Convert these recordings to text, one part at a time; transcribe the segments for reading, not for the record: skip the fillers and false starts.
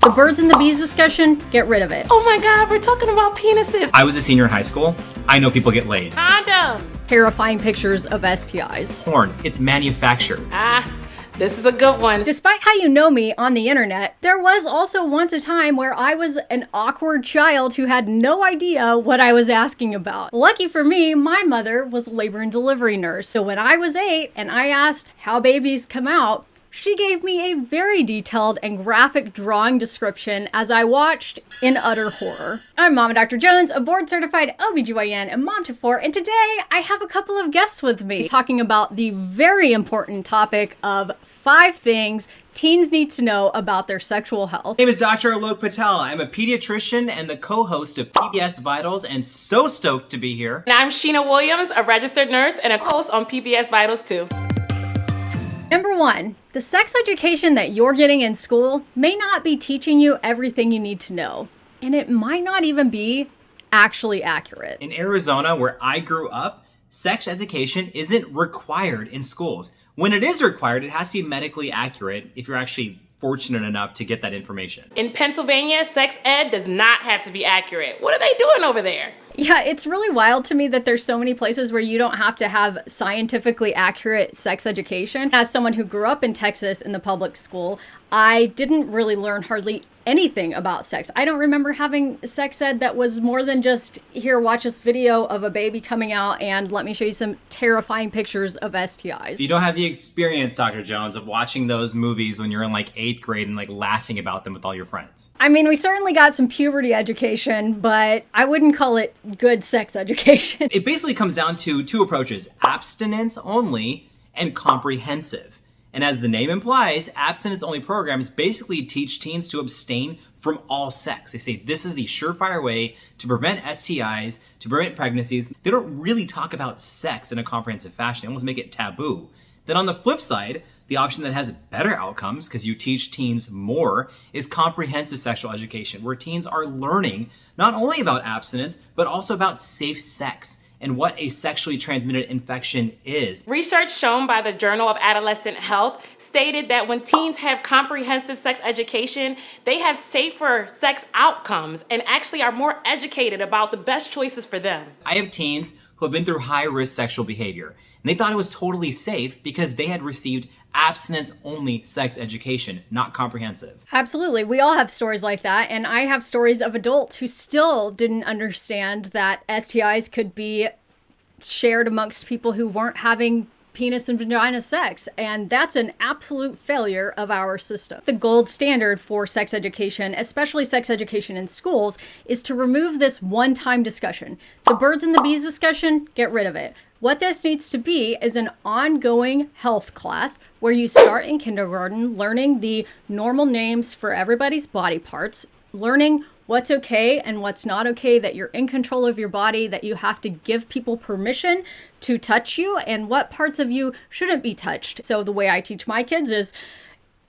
The birds and the bees discussion, get rid of it. Oh my God, we're talking about penises. I was a senior in high school. I know people get laid. Condoms. Terrifying pictures of STIs. Porn, it's manufactured. This is a good one. Despite how you know me on the internet, there was also once a time where I was an awkward child who had no idea what I was asking about. Lucky for me, my mother was a labor and delivery nurse. So when I was 8 and I asked how babies come out, she gave me a very detailed and graphic drawing description as I watched in utter horror. I'm Mama Dr. Jones, a board-certified OBGYN and mom to 4, and today I have a couple of guests with me talking about the very important topic of 5 things teens need to know about their sexual health. My name is Dr. Alok Patel. I'm a pediatrician and the co-host of PBS Vitals, and so stoked to be here. And I'm Sheena Williams, a registered nurse and a host on PBS Vitals too. Number 1, the sex education that you're getting in school may not be teaching you everything you need to know, and it might not even be actually accurate. In Arizona, where I grew up, sex education isn't required in schools. When it is required, it has to be medically accurate if you're actually fortunate enough to get that information. In Pennsylvania, sex ed does not have to be accurate. What are they doing over there? Yeah, it's really wild to me that there's so many places where you don't have to have scientifically accurate sex education. As someone who grew up in Texas in the public school, I didn't really learn hardly anything about sex. I don't remember having sex ed that was more than just, here, watch this video of a baby coming out and let me show you some terrifying pictures of STIs. You don't have the experience, Dr. Jones, of watching those movies when you're in like 8th grade and like laughing about them with all your friends. I mean, we certainly got some puberty education, but I wouldn't call it good sex education. It basically comes down to 2 approaches: abstinence only and comprehensive. And as the name implies, abstinence-only programs basically teach teens to abstain from all sex. They say this is the surefire way to prevent STIs, to prevent pregnancies. They don't really talk about sex in a comprehensive fashion. They almost make it taboo. Then on the flip side, the option that has better outcomes, because you teach teens more, is comprehensive sexual education, where teens are learning not only about abstinence, but also about safe sex and what a sexually transmitted infection is. Research shown by the Journal of Adolescent Health stated that when teens have comprehensive sex education, they have safer sex outcomes and actually are more educated about the best choices for them. I have teens who have been through high-risk sexual behavior, and they thought it was totally safe because they had received abstinence-only sex education, not comprehensive. Absolutely. We all have stories like that, and I have stories of adults who still didn't understand that STIs could be shared amongst people who weren't having penis and vagina sex, and that's an absolute failure of our system. The gold standard for sex education, especially sex education in schools, is to remove this one-time discussion. The birds and the bees discussion, get rid of it. What this needs to be is an ongoing health class where you start in kindergarten learning the normal names for everybody's body parts, learning what's okay and what's not okay, that you're in control of your body, that you have to give people permission to touch you, and what parts of you shouldn't be touched. So the way I teach my kids is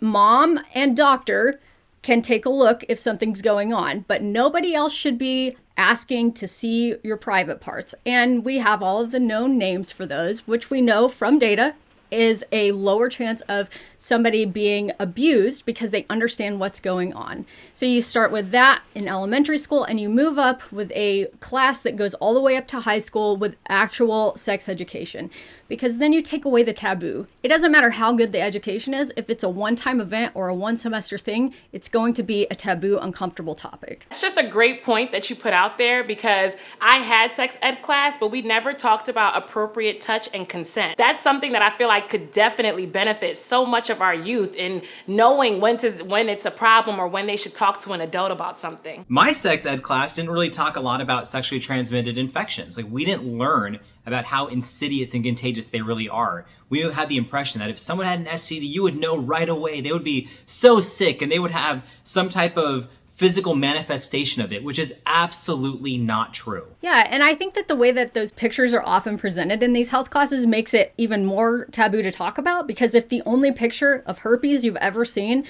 mom and doctor can take a look if something's going on, but nobody else should be asking to see your private parts. And we have all of the known names for those, which we know from data is a lower chance of somebody being abused because they understand what's going on. So you start with that in elementary school and you move up with a class that goes all the way up to high school with actual sex education, because then you take away the taboo. It doesn't matter how good the education is. If it's a one-time event or a one-semester thing, it's going to be a taboo, uncomfortable topic. It's just a great point that you put out there, because I had sex ed class, but we never talked about appropriate touch and consent. That's something that I feel like could definitely benefit so much of our youth in knowing when it's a problem or when they should talk to an adult about something. My sex ed class didn't really talk a lot about sexually transmitted infections. Like, we didn't learn about how insidious and contagious they really are. We had the impression that if someone had an STD, you would know right away. They would be so sick and they would have some type of physical manifestation of it, which is absolutely not true. Yeah, and I think that the way that those pictures are often presented in these health classes makes it even more taboo to talk about, because if the only picture of herpes you've ever seen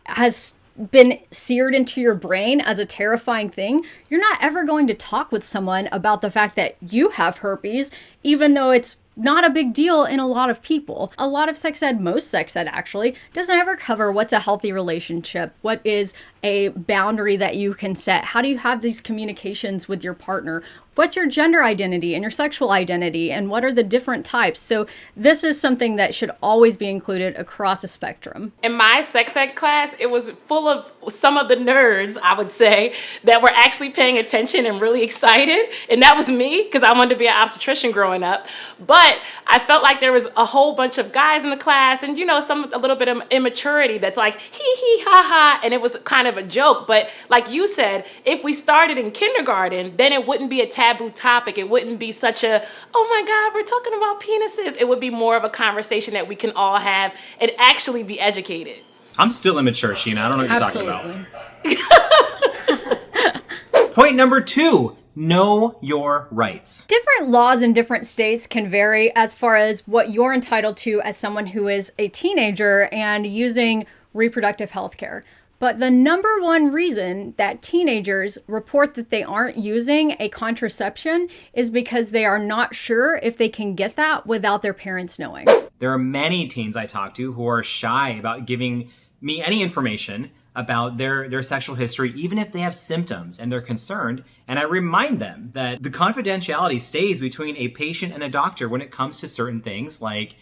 has been seared into your brain as a terrifying thing, you're not ever going to talk with someone about the fact that you have herpes, even though it's not a big deal in a lot of people. A lot of sex ed, most sex ed actually, doesn't ever cover what's a healthy relationship, what is a boundary that you can set? How do you have these communications with your partner? What's your gender identity and your sexual identity, and what are the different types? So this is something that should always be included across a spectrum. In my sex ed class, it was full of some of the nerds, I would say, that were actually paying attention and really excited. And that was me, because I wanted to be an obstetrician growing up. But I felt like there was a whole bunch of guys in the class and, a little bit of immaturity that's like, hee hee ha ha. And it was kind of a joke. But like you said, if we started in kindergarten, then it wouldn't be a taboo topic. It wouldn't be such a, oh my God, we're talking about penises. It would be more of a conversation that we can all have and actually be educated. I'm still immature, Sheena. I don't know what you're Absolutely. talking about. Point number 2, know your rights. Different laws in different states can vary as far as what you're entitled to as someone who is a teenager and using reproductive health care. But the number one reason that teenagers report that they aren't using a contraception is because they are not sure if they can get that without their parents knowing. There are many teens I talk to who are shy about giving me any information about their sexual history, even if they have symptoms and they're concerned. And I remind them that the confidentiality stays between a patient and a doctor when it comes to certain things like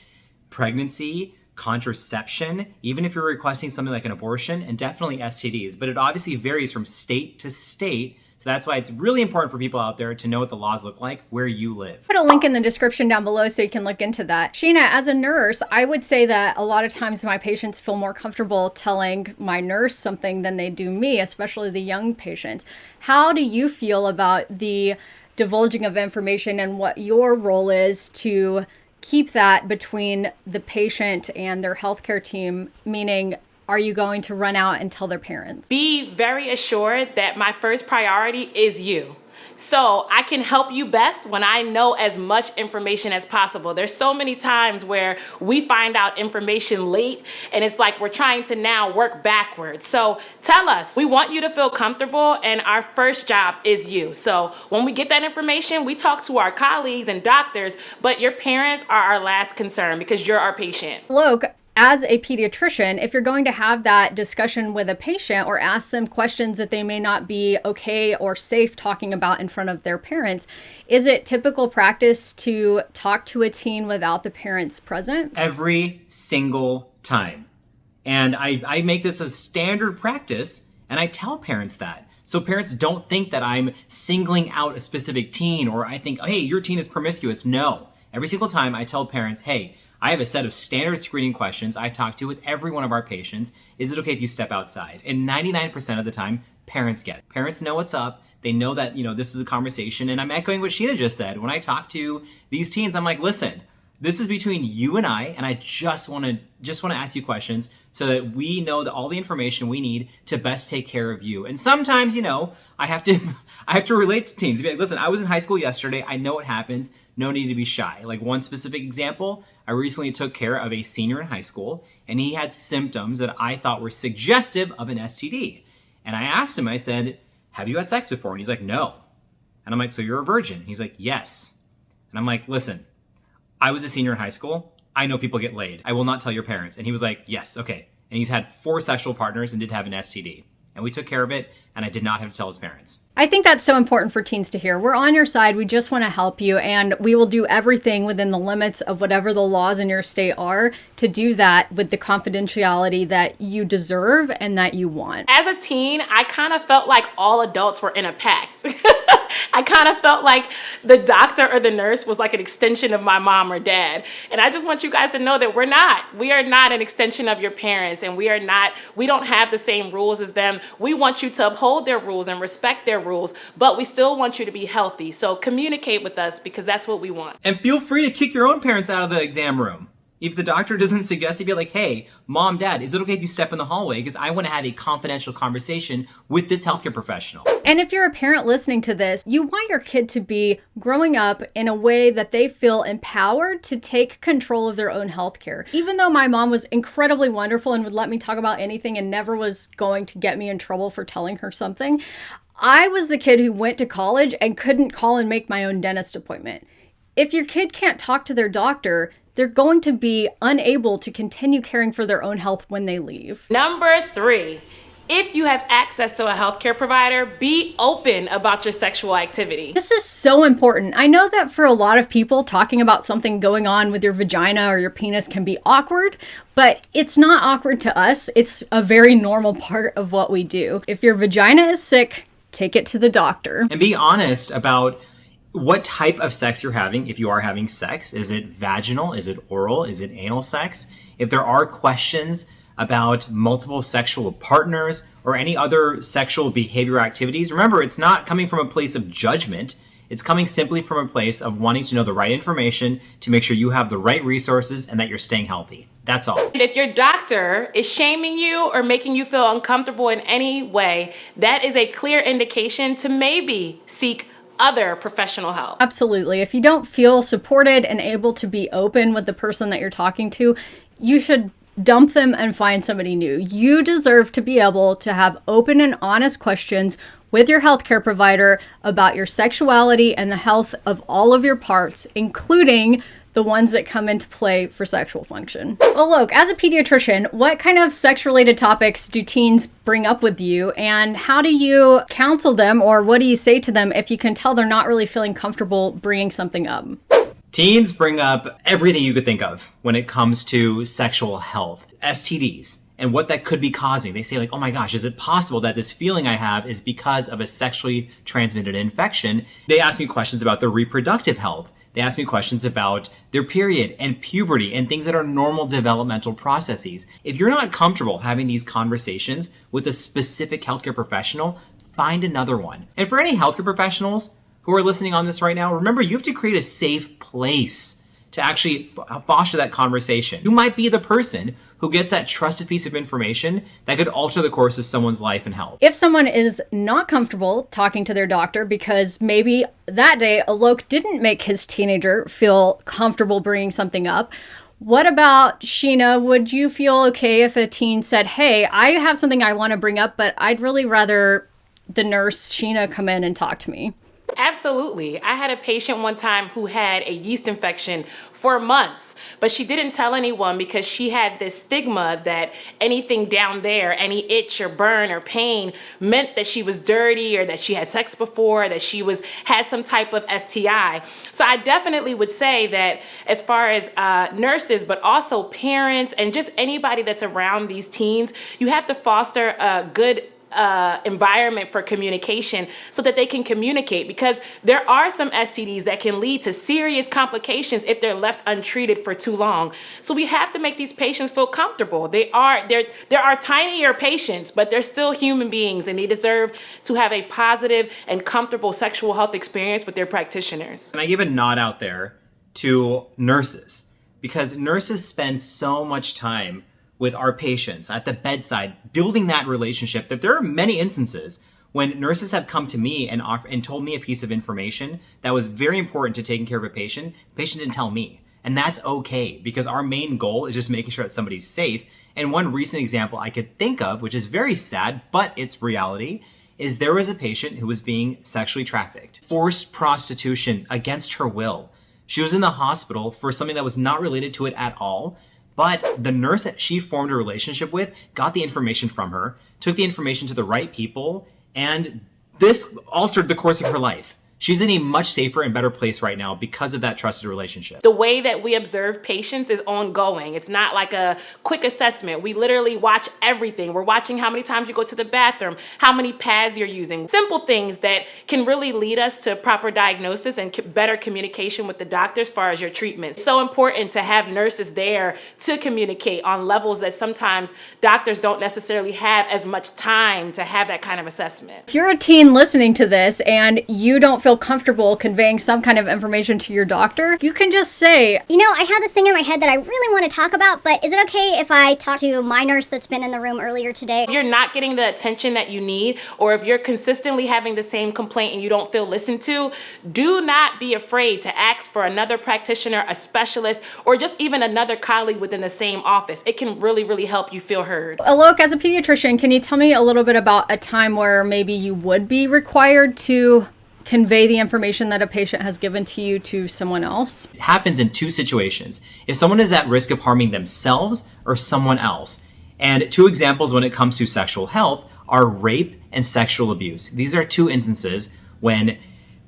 pregnancy, contraception, even if you're requesting something like an abortion, and definitely STDs. But it obviously varies from state to state. So that's why it's really important for people out there to know what the laws look like where you live. Put a link in the description down below so you can look into that. Sheena, as a nurse, I would say that a lot of times my patients feel more comfortable telling my nurse something than they do me, especially the young patients. How do you feel about the divulging of information and what your role is to keep that between the patient and their healthcare team, meaning are you going to run out and tell their parents? Be very assured that my first priority is you. So I can help you best when I know as much information as possible. There's so many times where we find out information late and it's like we're trying to now work backwards. So tell us. We want you to feel comfortable and our first job is you. So when we get that information, we talk to our colleagues and doctors, but your parents are our last concern because you're our patient. Look, as a pediatrician, if you're going to have that discussion with a patient or ask them questions that they may not be okay or safe talking about in front of their parents, is it typical practice to talk to a teen without the parents present? Every single time. And I make this a standard practice, and I tell parents that. So parents don't think that I'm singling out a specific teen or I think, hey, your teen is promiscuous. No. Every single time I tell parents, hey, I have a set of standard screening questions I talk to with every one of our patients. Is it okay if you step outside? And 99% of the time, parents get it. Parents know what's up. They know that, this is a conversation. And I'm echoing what Sheena just said. When I talk to these teens, I'm like, listen, this is between you and I just want to ask you questions so that we know that all the information we need to best take care of you. And sometimes, I have to relate to teens. Be like, listen, I was in high school yesterday. I know what happens. No need to be shy. Like one specific example, I recently took care of a senior in high school and he had symptoms that I thought were suggestive of an STD. And I asked him, I said, have you had sex before? And he's like, no. And I'm like, so you're a virgin? He's like, yes. And I'm like, listen, I was a senior in high school. I know people get laid. I will not tell your parents. And he was like, yes, okay. And he's had 4 sexual partners and did have an STD. And we took care of it, and I did not have to tell his parents. I think that's so important for teens to hear. We're on your side. We just want to help you, and we will do everything within the limits of whatever the laws in your state are to do that with the confidentiality that you deserve and that you want. As a teen, I kind of felt like all adults were in a pact. I kind of felt like the doctor or the nurse was like an extension of my mom or dad. And I just want you guys to know that we're not. We are not an extension of your parents, and we don't have the same rules as them. We want you to uphold their rules and respect their rules, but we still want you to be healthy. So communicate with us because that's what we want. And feel free to kick your own parents out of the exam room. If the doctor doesn't suggest it, be like, hey, mom, dad, is it okay if you step in the hallway? Because I want to have a confidential conversation with this healthcare professional. And if you're a parent listening to this, you want your kid to be growing up in a way that they feel empowered to take control of their own healthcare. Even though my mom was incredibly wonderful and would let me talk about anything and never was going to get me in trouble for telling her something, I was the kid who went to college and couldn't call and make my own dentist appointment. If your kid can't talk to their doctor, they're going to be unable to continue caring for their own health when they leave. Number 3, if you have access to a healthcare provider, be open about your sexual activity. This is so important. I know that for a lot of people, talking about something going on with your vagina or your penis can be awkward, but it's not awkward to us. It's a very normal part of what we do. If your vagina is sick, take it to the doctor. And be honest about what type of sex you're having. If you are having sex, is it vaginal? Is it oral? Is it anal sex? If there are questions about multiple sexual partners or any other sexual behavior activities, remember, it's not coming from a place of judgment. It's coming simply from a place of wanting to know the right information to make sure you have the right resources and that you're staying healthy. That's all. And if your doctor is shaming you or making you feel uncomfortable in any way, that is a clear indication to maybe seek other professional help. Absolutely. If you don't feel supported and able to be open with the person that you're talking to, you should dump them and find somebody new. You deserve to be able to have open and honest questions with your healthcare provider about your sexuality and the health of all of your parts, including the ones that come into play for sexual function. Well, look, as a pediatrician, what kind of sex-related topics do teens bring up with you, and how do you counsel them, or what do you say to them if you can tell they're not really feeling comfortable bringing something up? Teens bring up everything you could think of when it comes to sexual health, STDs, and what that could be causing. They say like, oh my gosh, is it possible that this feeling I have is because of a sexually transmitted infection? They ask me questions about their reproductive health. They ask me questions about their period and puberty and things that are normal developmental processes. If you're not comfortable having these conversations with a specific healthcare professional, find another one. And for any healthcare professionals who are listening on this right now, remember, you have to create a safe place to actually foster that conversation. You might be the person who gets that trusted piece of information that could alter the course of someone's life and health. If someone is not comfortable talking to their doctor because maybe that day Alok didn't make his teenager feel comfortable bringing something up, what about Sheena? Would you feel okay if a teen said, hey, I have something I want to bring up, but I'd really rather the nurse Sheena come in and talk to me? Absolutely. I had a patient one time who had a yeast infection for months, but she didn't tell anyone because she had this stigma that anything down there, any itch or burn or pain, meant that she was dirty or that she had sex before, or that she had some type of STI. So I definitely would say that as far as nurses, but also parents and just anybody that's around these teens, you have to foster a good environment for communication so that they can communicate, because there are some STDs that can lead to serious complications if they're left untreated for too long. So we have to make these patients feel comfortable. There are tinier patients, but they're still human beings, and they deserve to have a positive and comfortable sexual health experience with their practitioners. And I give a nod out there to nurses, because nurses spend so much time with our patients at the bedside, building that relationship, that there are many instances when nurses have come to me and told me a piece of information that was very important to taking care of a patient. The patient didn't tell me. And that's okay, because our main goal is just making sure that somebody's safe. And one recent example I could think of, which is very sad, but it's reality, is there was a patient who was being sexually trafficked, forced prostitution against her will. She was in the hospital for something that was not related to it at all. But the nurse that she formed a relationship with got the information from her, took the information to the right people, and this altered the course of her life. She's in a much safer and better place right now because of that trusted relationship. The way that we observe patients is ongoing. It's not like a quick assessment. We literally watch everything. We're watching how many times you go to the bathroom, how many pads you're using. Simple things that can really lead us to proper diagnosis and better communication with the doctor as far as your treatment. It's so important to have nurses there to communicate on levels that sometimes doctors don't necessarily have as much time to have that kind of assessment. If you're a teen listening to this and you don't feel comfortable conveying some kind of information to your doctor, you can just say, you know, I have this thing in my head that I really want to talk about, but is it okay if I talk to my nurse that's been in the room earlier today? If you're not getting the attention that you need, or if you're consistently having the same complaint and you don't feel listened to, do not be afraid to ask for another practitioner, a specialist, or just even another colleague within the same office. It can really, really help you feel heard. Alok, as a pediatrician, can you tell me a little bit about a time where maybe you would be required to convey the information that a patient has given to you to someone else? It happens in two situations. If someone is at risk of harming themselves or someone else. And two examples when it comes to sexual health are rape and sexual abuse. These are two instances when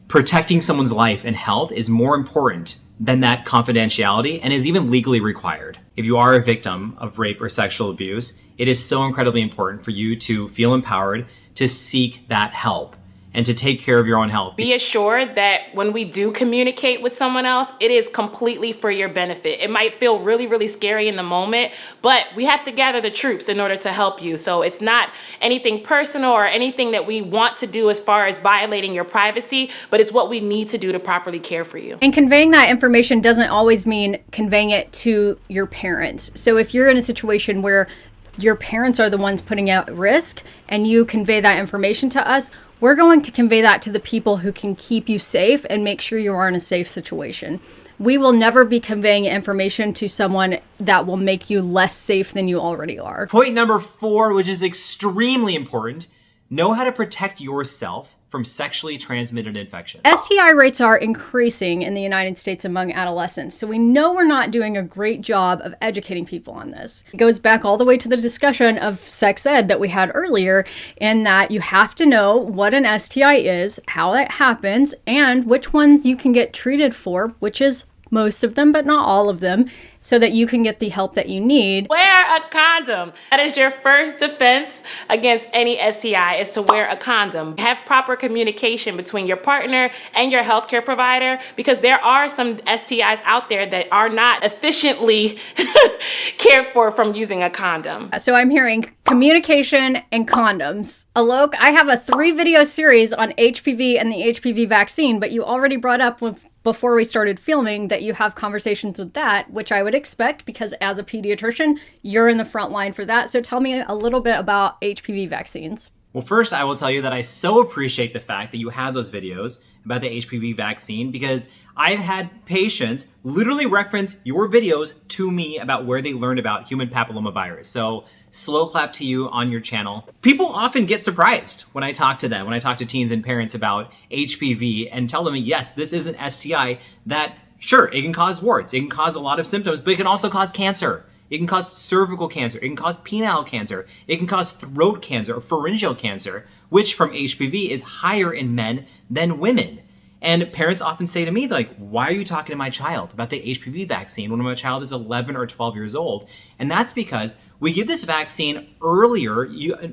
protecting someone's life and health is more important than that confidentiality and is even legally required. If you are a victim of rape or sexual abuse, it is so incredibly important for you to feel empowered to seek that help and to take care of your own health. Be assured that when we do communicate with someone else, it is completely for your benefit. It might feel really, really scary in the moment, but we have to gather the troops in order to help you. So it's not anything personal or anything that we want to do as far as violating your privacy, but it's what we need to do to properly care for you. And conveying that information doesn't always mean conveying it to your parents. So if you're in a situation where your parents are the ones putting out risk and you convey that information to us, we're going to convey that to the people who can keep you safe and make sure you are in a safe situation. We will never be conveying information to someone that will make you less safe than you already are. Point number 4, which is extremely important, know how to protect yourself from sexually transmitted infections. STI rates are increasing in the United States among adolescents, so we know we're not doing a great job of educating people on this. It goes back all the way to the discussion of sex ed that we had earlier, in that you have to know what an STI is, how it happens, and which ones you can get treated for, which is most of them, but not all of them, so that you can get the help that you need. Wear a condom. That is your first defense against any STI, is to wear a condom. Have proper communication between your partner and your healthcare provider, because there are some STIs out there that are not efficiently cared for from using a condom. So I'm hearing communication and condoms. Alok, I have a 3-video series on HPV and the HPV vaccine, but you already brought up before we started filming that you have conversations with that, which I would expect because as a pediatrician, you're in the front line for that. So tell me a little bit about HPV vaccines. Well, first, I will tell you that I so appreciate the fact that you have those videos about the HPV vaccine, because I've had patients literally reference your videos to me about where they learned about human papillomavirus. So slow clap to you on your channel. People often get surprised when I talk to them, when I talk to teens and parents about HPV and tell them, yes, this is an STI that, sure, it can cause warts, it can cause a lot of symptoms, but it can also cause cancer. It can cause cervical cancer, it can cause penile cancer, it can cause throat cancer or pharyngeal cancer, which from HPV is higher in men than women. And parents often say to me, like, why are you talking to my child about the HPV vaccine when my child is 11 or 12 years old? And that's because we give this vaccine earlier,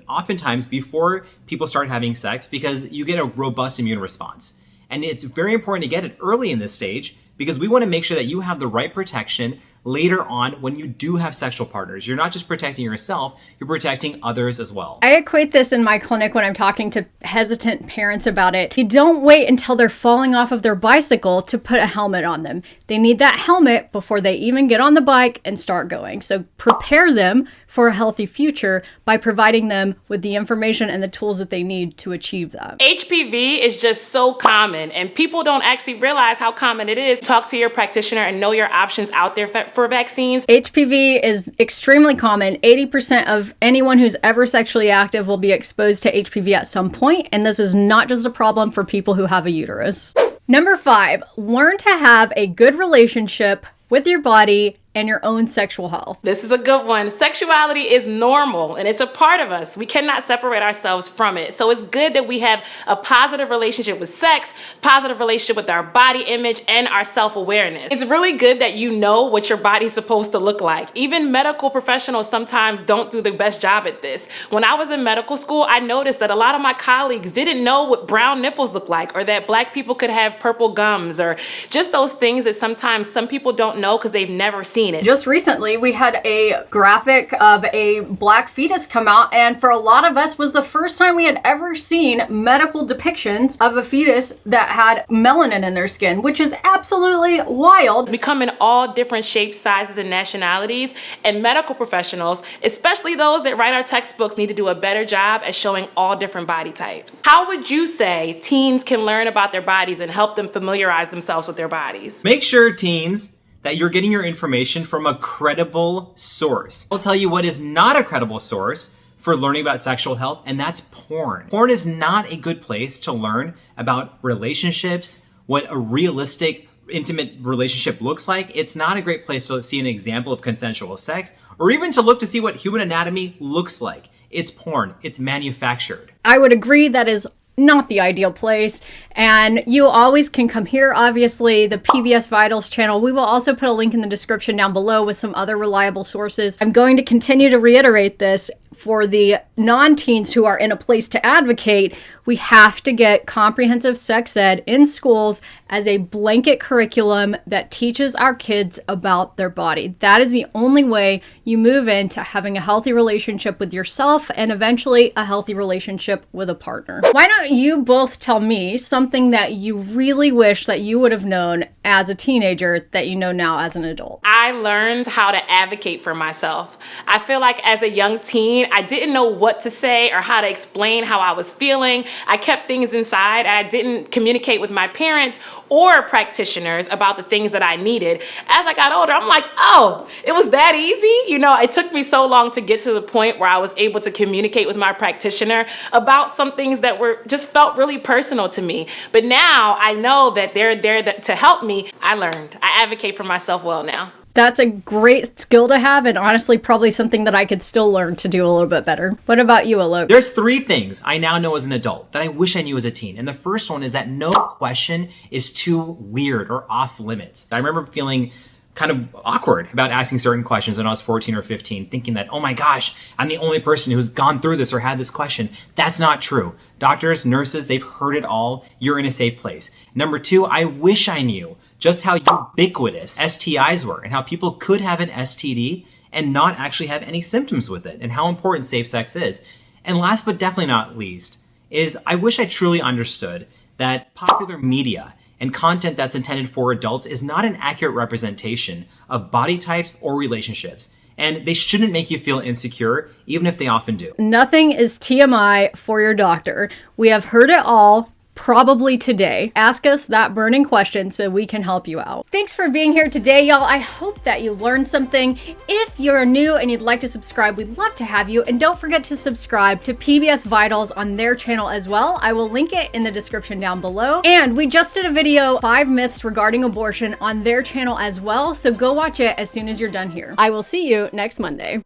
oftentimes before people start having sex, because you get a robust immune response. And it's very important to get it early in this stage because we want to make sure that you have the right protection later on when you do have sexual partners. You're not just protecting yourself, you're protecting others as well. I equate this in my clinic when I'm talking to hesitant parents about it. You don't wait until they're falling off of their bicycle to put a helmet on them. They need that helmet before they even get on the bike and start going. So prepare them for a healthy future by providing them with the information and the tools that they need to achieve that. HPV is just so common, and people don't actually realize how common it is. Talk to your practitioner and know your options out there for vaccines. HPV is extremely common. 80% of anyone who's ever sexually active will be exposed to HPV at some point, and this is not just a problem for people who have a uterus. Number 5, learn to have a good relationship with your body and your own sexual health. This is a good one. Sexuality is normal and it's a part of us. We cannot separate ourselves from it. So it's good that we have a positive relationship with sex, positive relationship with our body image and our self-awareness. It's really good that you know what your body's supposed to look like. Even medical professionals sometimes don't do the best job at this. When I was in medical school, I noticed that a lot of my colleagues didn't know what brown nipples look like, or that Black people could have purple gums, or just those things that sometimes some people don't know because they've never seen it. Just recently, we had a graphic of a Black fetus come out, and for a lot of us was the first time we had ever seen medical depictions of a fetus that had melanin in their skin, which is absolutely wild. We come in all different shapes, sizes, and nationalities, and medical professionals, especially those that write our textbooks, need to do a better job at showing all different body types. How would you say teens can learn about their bodies and help them familiarize themselves with their bodies? Make sure, teens, that you're getting your information from a credible source. I'll tell you what is not a credible source for learning about sexual health, and that's porn. Porn is not a good place to learn about relationships, what a realistic, intimate relationship looks like. It's not a great place to see an example of consensual sex, or even to look to see what human anatomy looks like. It's porn. It's manufactured. I would agree that is not the ideal place. And you always can come here, obviously, the PBS Vitals channel. We will also put a link in the description down below with some other reliable sources. I'm going to continue to reiterate this for the non-teens who are in a place to advocate. We have to get comprehensive sex ed in schools as a blanket curriculum that teaches our kids about their body. That is the only way you move into having a healthy relationship with yourself and eventually a healthy relationship with a partner. Why don't you both tell me something that you really wish that you would have known as a teenager that you know now as an adult? I learned how to advocate for myself. I feel like as a young teen, I didn't know what to say or how to explain how I was feeling. I kept things inside and I didn't communicate with my parents or practitioners about the things that I needed. As I got older, I'm like, oh, it was that easy? You know, it took me so long to get to the point where I was able to communicate with my practitioner about some things that were just felt really personal to me. But now I know that they're there to help me. I learned. I advocate for myself well now. That's a great skill to have, and honestly, probably something that I could still learn to do a little bit better. What about you, Alok? There's 3 things I now know as an adult that I wish I knew as a teen. And the first one is that no question is too weird or off limits. I remember feeling kind of awkward about asking certain questions when I was 14 or 15, thinking that, oh my gosh, I'm the only person who's gone through this or had this question. That's not true. Doctors, nurses, they've heard it all. You're in a safe place. Number 2, I wish I knew just how ubiquitous STIs were and how people could have an STD and not actually have any symptoms with it and how important safe sex is. And last but definitely not least is I wish I truly understood that popular media and content that's intended for adults is not an accurate representation of body types or relationships. And they shouldn't make you feel insecure, even if they often do. Nothing is TMI for your doctor. We have heard it all. Probably today. Ask us that burning question so we can help you out. Thanks for being here today, y'all. I hope that you learned something. If you're new and you'd like to subscribe, we'd love to have you. And don't forget to subscribe to PBS Vitals on their channel as well. I will link it in the description down below. And we just did a video, 5 myths regarding abortion, on their channel as well. So go watch it as soon as you're done here. I will see you next Monday.